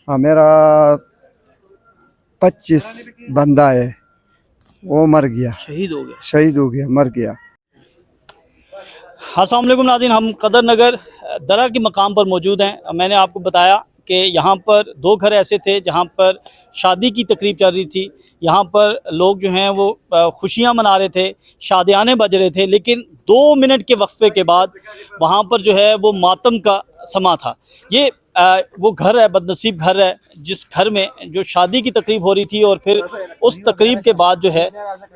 हाँ मेरा 25 बंदा है, वो मर गया, शहीद हो गया। शहीद हो गया, मर गया। अस्सलाम वालेकुम नाज़रीन, हम कदर नगर दरा के मकाम पर मौजूद हैं। मैंने आपको बताया कि यहाँ पर दो घर ऐसे थे जहाँ पर शादी की तकरीब चल रही थी। यहाँ पर लोग जो हैं वो खुशियाँ मना रहे थे, शादियाने बज रहे थे, लेकिन 2 मिनट के वक्फे के बाद वहाँ पर जो है वो मातम का समा था। ये वो घर है, बदनसीब घर है, जिस घर में जो शादी की तकरीब हो रही थी और फिर उस तकरीब के बाद जो है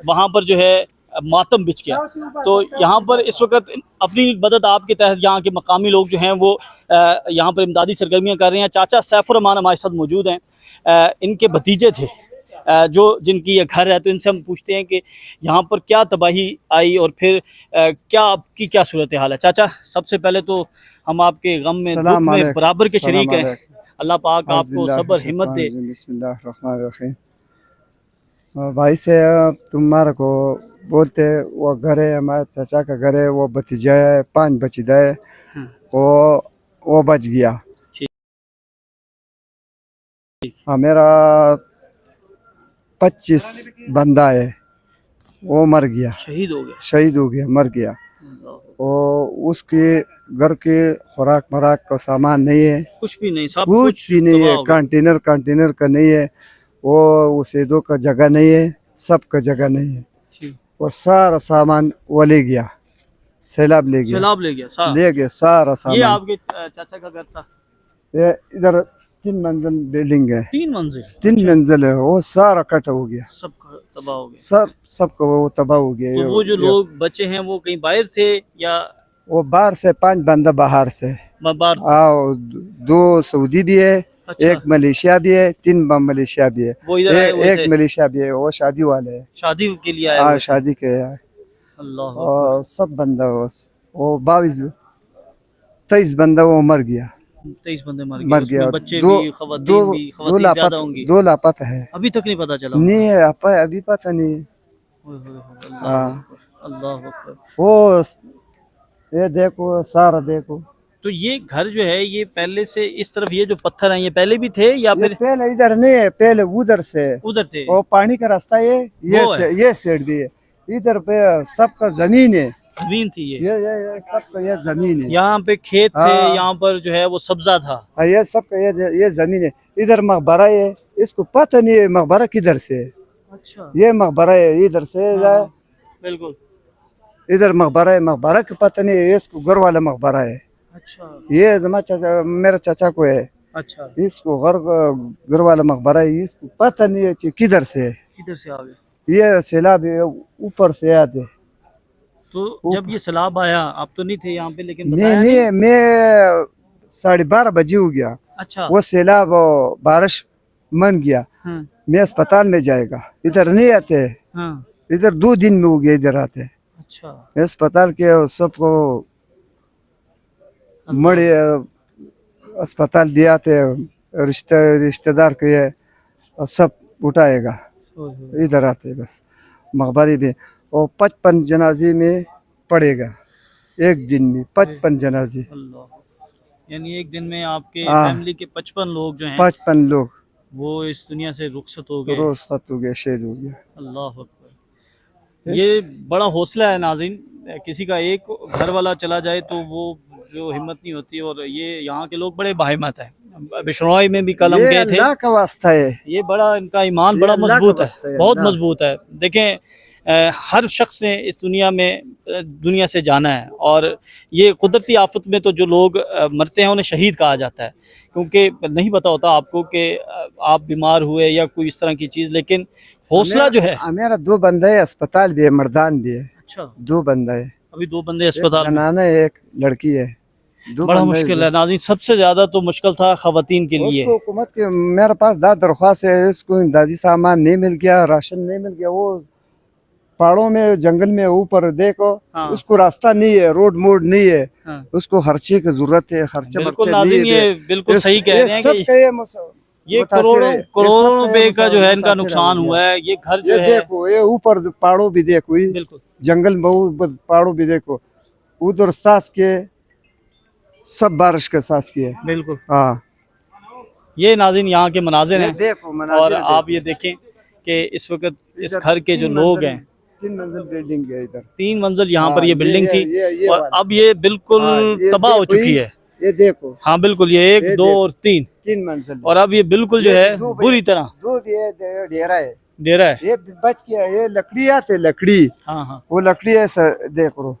वहाँ पर जो है मातम बिछ गया। तो यहाँ पर इस वक्त अपनी मदद आपके तहत यहाँ के मकामी लोग जो हैं वो यहाँ पर इमदादी सरगर्मियाँ कर रहे हैं। चाचा सैफुर रहमान हमारे साथ मौजूद हैं। इनके भतीजे थे जो जिनकी ये घर है, तो इनसे हम पूछते हैं कि यहाँ पर क्या तबाही आई और फिर क्या आपकी क्या सूरत हाल है। चाचा, सबसे पहले तो हम आपके गम में दुख में बराबर के शरीक हैं। अल्लाह पाक आपको सब्र हिम्मत दे। बिस्मिल्लाहिर्रहमानिर्रहीम। भाई से तुम्हारे को बोलते वो घर है, हमारे चाचा का घर है, वो भतीजा है, 5 बचीदा है, वो बच गया। हाँ मेरा 25 बंदा है, वो मर गया, शहीद हो गया, शहीद हो गया, मर गया। और उसके घर के खुराक मराक का सामान नहीं है, कुछ भी नहीं, सब कुछ भी नहीं है, कंटेनर का नहीं है, वो उसेदों का जगह नहीं है, सब का जगह नहीं है। वो सारा सामान वो ले गया, सैलाब ले गया, सैलाब ले गया सारा सामान। ये आपके चाचा का घर था? ये इधर 3 मंजिल बिल्डिंग है, 3 मंजिल है, वो सारा कट हो गया, सब तबाह हो गया, सबका वो तबाह हो गया। तो वो जो लोग बचे हैं वो कहीं बाहर थे या? वो बाहर से 5 बंदा बाहर से, आओ 2 सऊदी भी है, अच्छा। 1 मलेशिया भी है, 3 मलेशिया भी है, वो इधर आए हुए थे? 1 मलेशिया भी है, वो शादी वाले है, शादी के लिए आए हुए थे? शादी के है। अल्लाह। और सब बंदा वो 23 बंदा वो मर गया, 23 बंदे मर गया। बच्चे भी, खवातीन भी, खवातीन ज्यादा होंगी। 2 लापता है, अभी तक नहीं पता चला? नहीं है, अभी पता नहीं। अल्लाह अकबर। वो ये देखो, सारा देखो। तो ये घर जो है ये पहले से इस तरफ, ये जो पत्थर हैं ये पहले भी थे या फिर? पहले इधर नहीं है, पहले उधर थे। वो पानी का रास्ता ये साइड भी है, इधर पे सबका जमीन है, जमीन थी ये सबका ये जमीन है। यहाँ पे खेत थे, यहाँ पर जो है वो सब्जा था। ये सबका ये जमीन है। इधर मकबरा है, इसको पता नहीं है मकबरा किधर से है। अच्छा, ये मकबरा है इधर से, बिल्कुल इधर मकबरा है, मकबरा का पता नहीं है, इसको घर वाला मकबरा है। अच्छा, ये जमा चाचा, मेरा चाचा को है। अच्छा, इसको घर वाला मकबरा है, इसको पता नहीं है किधर से आ गए। ये सैलाब ऊपर से आते। तो जब ये सैलाब आया, आप तो नहीं थे यहाँ पे, लेकिन नहीं, मैं 12:30 बजे हो गया। अच्छा, वो सैलाब बारिश मन गया, मैं अस्पताल में जाएगा, इधर नहीं आते। इधर 2 दिन में हो गया, इधर आते। अच्छा, अस्पताल के सबको मरे, अस्पताल भी आते, रिश्तेदार के सब उठाएगा, इधर आते बस। मकबरी भी और 55 जनाजे में पड़ेगा, एक दिन में 55 जनाजे। यानी एक दिन में आपके फैमिली के 55 लोग जो हैं, 55 लोग वो इस दुनिया से रुखसत हो गए, शहीद हो गया। अल्लाह अकबर। ये बड़ा हौसला है नाज़रीन, किसी का एक घर वाला चला जाए तो वो जो हिम्मत नहीं होती। और ये यहाँ के लोग बड़े बाहिम्मत हैं। बिश्नोई में भी कलम गए थे, अल्लाह का वास्ता है, ये बड़ा इनका ईमान बड़ा मजबूत है, बहुत मजबूत है। देखें, हर शख्स ने इस दुनिया से जाना है, और ये कुदरती आफत में तो जो लोग मरते हैं उन्हें शहीद कहा जाता है, क्योंकि नहीं पता होता आपको कि आप बीमार हुए या कोई इस तरह की चीज़। लेकिन हौसला जो है, मेरा 2 बंदे है, अस्पताल भी है, मर्दान भी है। अच्छा, 2 बंदा है, अभी 2 बंदे अस्पताल में, एक लड़की है। बड़ा मुश्किल है नाज़रीन, सबसे ज्यादा तो मुश्किल था खवातीन के लिए। हुकूमत के मेरे पास दरख्वास्त है, इसको इमदादी सामान नहीं मिल गया, राशन नहीं मिल गया। वो पहाड़ों में, जंगल में ऊपर देखो, उसको रास्ता नहीं है, रोड मोड नहीं है, उसको खर्चे की जरूरत है, खर्चे बिल्कुल सही कह रहे हैं कि ये करोड़ों रुपए का जो है इनका नुकसान हुआ है। ये घर जो है देखो, ये ऊपर पहाड़ों भी देखो, बिल्कुल जंगल बहुत, पहाड़ों भी देखो, उधर सांस के सब बारिश का सांस की है। बिल्कुल, हाँ, یہ ناظرین یہاں کے مناظر ہیں دیکھو اور آپ یہ دیکھیں کہ اس وقت اس گھر کے جو لوگ ہیں 3 منزل بلڈنگ ہے ادھر 3 منزل یہاں پر یہ بلڈنگ تھی یہ اور اب یہ بالکل تباہ ہو چکی ہے یہ دیکھو ہاں بالکل یہ 1 2 اور 3 3 منزل اور اب یہ بالکل جو ہے بری طرح دودھ یہ ڈیرا ہے ڈیرا ہے یہ بچ گیا یہ لکڑی آتے لکڑی ہاں ہاں وہ لکڑی ایسا دیکھو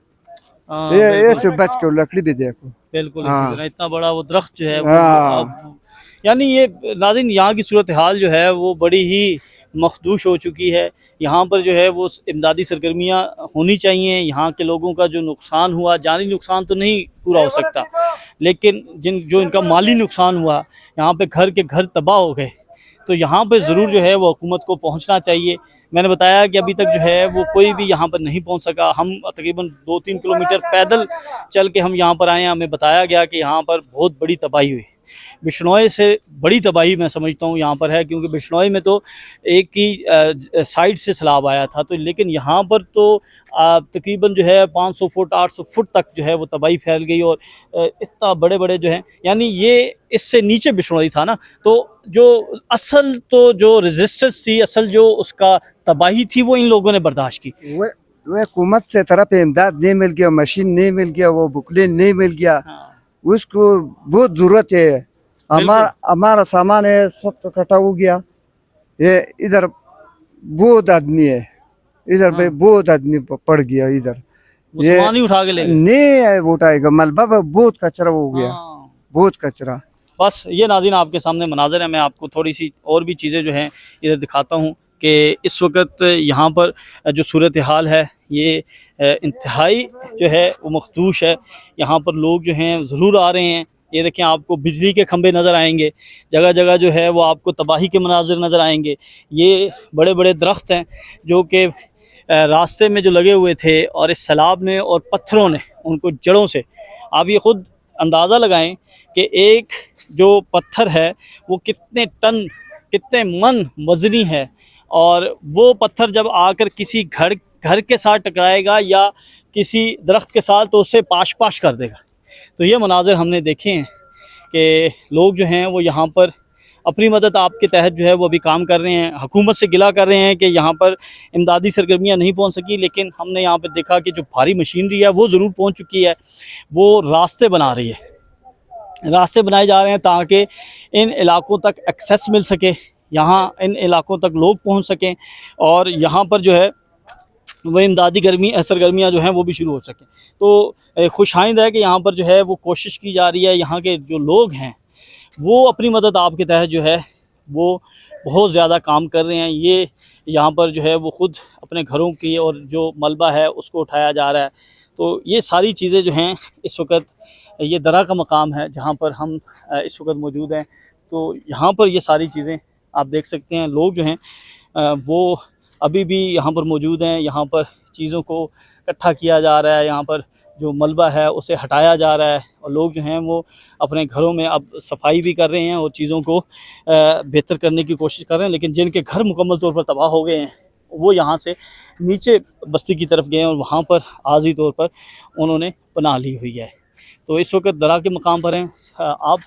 ہاں یہ ایسے بچ کے لکڑی بھی دیکھو بالکل اسی طرح اتنا بڑا وہ درخت جو ہے وہ یعنی یہ ناظرین یہاں کی صورتحال جو ہے وہ بڑی ہی مخدوش ہو چکی ہے یہاں پر جو ہے وہ امدادی سرگرمیاں ہونی چاہیے یہاں کے لوگوں کا جو نقصان ہوا جانی نقصان تو نہیں پورا ہو سکتا لیکن جو ان کا مالی نقصان ہوا یہاں پہ گھر کے گھر تباہ ہو گئے تو یہاں پہ ضرور جو ہے وہ حکومت کو پہنچنا چاہیے میں نے بتایا کہ ابھی تک جو ہے وہ کوئی بھی یہاں پر نہیں پہنچ سکا ہم تقریباً 2-3 کلومیٹر پیدل چل کے ہم یہاں پر آئے ہیں ہمیں بتایا گیا کہ یہاں پر بہت بڑی تباہی ہوئی بشنوئی سے بڑی تباہی میں سمجھتا ہوں یہاں پر ہے کیونکہ بشنوئی میں تو ایک ہی سائڈ سے سیلاب آیا تھا تو لیکن یہاں پر تو تقریباً جو ہے 500 فٹ 800 فٹ تک جو ہے وہ تباہی پھیل گئی اور اتنا بڑے بڑے جو ہیں یعنی یہ اس سے نیچے بشنوئی تھا نا تو جو اصل تو جو ریزسٹنس تھی اصل جو اس کا تباہی تھی وہ ان لوگوں نے برداشت کی وہ حکومت سے طرف امداد نہیں مل گیا مشین نہیں مل گیا وہ بکلین نہیں مل گیا اس کو بہت ضرورت ہے ہمارا سامان ہے سب تو کٹا ہو گیا یہ ادھر بہت آدمی ہے ادھر پہ بہت آدمی پڑ گیا ادھر مسلمان ہی اٹھا کے لے گئے نہیں اٹھائے گا ملبہ بہت کچرا ہو گیا بہت کچرا بس یہ ناظرین آپ کے سامنے مناظر ہے میں آپ کو تھوڑی سی اور بھی چیزیں جو ہیں ادھر دکھاتا ہوں کہ اس وقت یہاں پر جو صورتحال ہے یہ انتہائی جو ہے وہ مخدوش ہے یہاں پر لوگ جو ہیں ضرور آ رہے ہیں یہ دیکھیں آپ کو بجلی کے کھمبے نظر آئیں گے جگہ جگہ جو ہے وہ آپ کو تباہی کے مناظر نظر آئیں گے یہ بڑے بڑے درخت ہیں جو کہ راستے میں جو لگے ہوئے تھے اور اس سیلاب نے اور پتھروں نے ان کو جڑوں سے آپ یہ خود اندازہ لگائیں کہ ایک جو پتھر ہے وہ کتنے ٹن کتنے من وزنی ہے اور وہ پتھر جب آ کر کسی گھر کے ساتھ ٹکرائے گا یا کسی درخت کے ساتھ تو اسے پاش پاش کر دے گا تو یہ مناظر ہم نے دیکھے ہیں کہ لوگ جو ہیں وہ یہاں پر اپنی مدد آپ کے تحت جو ہے وہ ابھی کام کر رہے ہیں حکومت سے گلہ کر رہے ہیں کہ یہاں پر امدادی سرگرمیاں نہیں پہنچ سکی لیکن ہم نے یہاں پہ دیکھا کہ جو بھاری مشینری ہے وہ ضرور پہنچ چکی ہے وہ راستے بنا رہی ہے راستے بنائے جا رہے ہیں تاکہ ان علاقوں تک ایکسیس مل سکے یہاں ان علاقوں تک لوگ پہنچ سکیں اور یہاں پر جو ہے وہ امدادی سرگرمیاں جو ہیں وہ بھی شروع ہو سکیں تو خوش آئند ہے کہ یہاں پر جو ہے وہ کوشش کی جا رہی ہے یہاں کے جو لوگ ہیں وہ اپنی مدد آپ کے تحت جو ہے وہ بہت زیادہ کام کر رہے ہیں یہ یہاں پر جو ہے وہ خود اپنے گھروں کی اور جو ملبہ ہے اس کو اٹھایا جا رہا ہے تو یہ ساری چیزیں جو ہیں اس وقت یہ درہ کا مقام ہے جہاں پر ہم اس وقت موجود ہیں تو یہاں پر یہ ساری چیزیں آپ دیکھ سکتے ہیں لوگ جو ہیں وہ ابھی بھی یہاں پر موجود ہیں یہاں پر چیزوں کو اکٹھا کیا جا رہا ہے یہاں پر جو ملبہ ہے اسے ہٹایا جا رہا ہے اور لوگ جو ہیں وہ اپنے گھروں میں اب صفائی بھی کر رہے ہیں اور چیزوں کو بہتر کرنے کی کوشش کر رہے ہیں لیکن جن کے گھر مکمل طور پر تباہ ہو گئے ہیں وہ یہاں سے نیچے بستی کی طرف گئے ہیں اور وہاں پر عارضی طور پر انہوں نے پناہ لی ہوئی ہے تو اس وقت درہ کے مقام پر ہیں آپ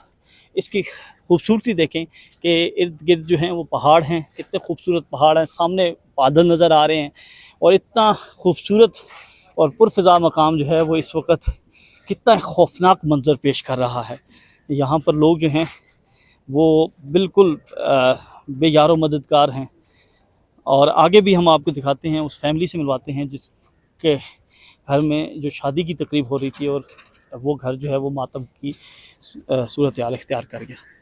اس کی خوبصورتی دیکھیں کہ ارد گرد جو ہیں وہ پہاڑ ہیں کتنے خوبصورت پہاڑ ہیں سامنے بادل نظر آ رہے ہیں اور اتنا خوبصورت اور پرفضا مقام جو ہے وہ اس وقت کتنا خوفناک منظر پیش کر رہا ہے یہاں پر لوگ جو ہیں وہ بالکل بے یار و مددگار ہیں اور آگے بھی ہم آپ کو دکھاتے ہیں اس فیملی سے ملواتے ہیں جس کے گھر میں جو شادی کی تقریب ہو رہی تھی اور وہ گھر جو ہے وہ ماتم کی صورتحال اختیار کر گیا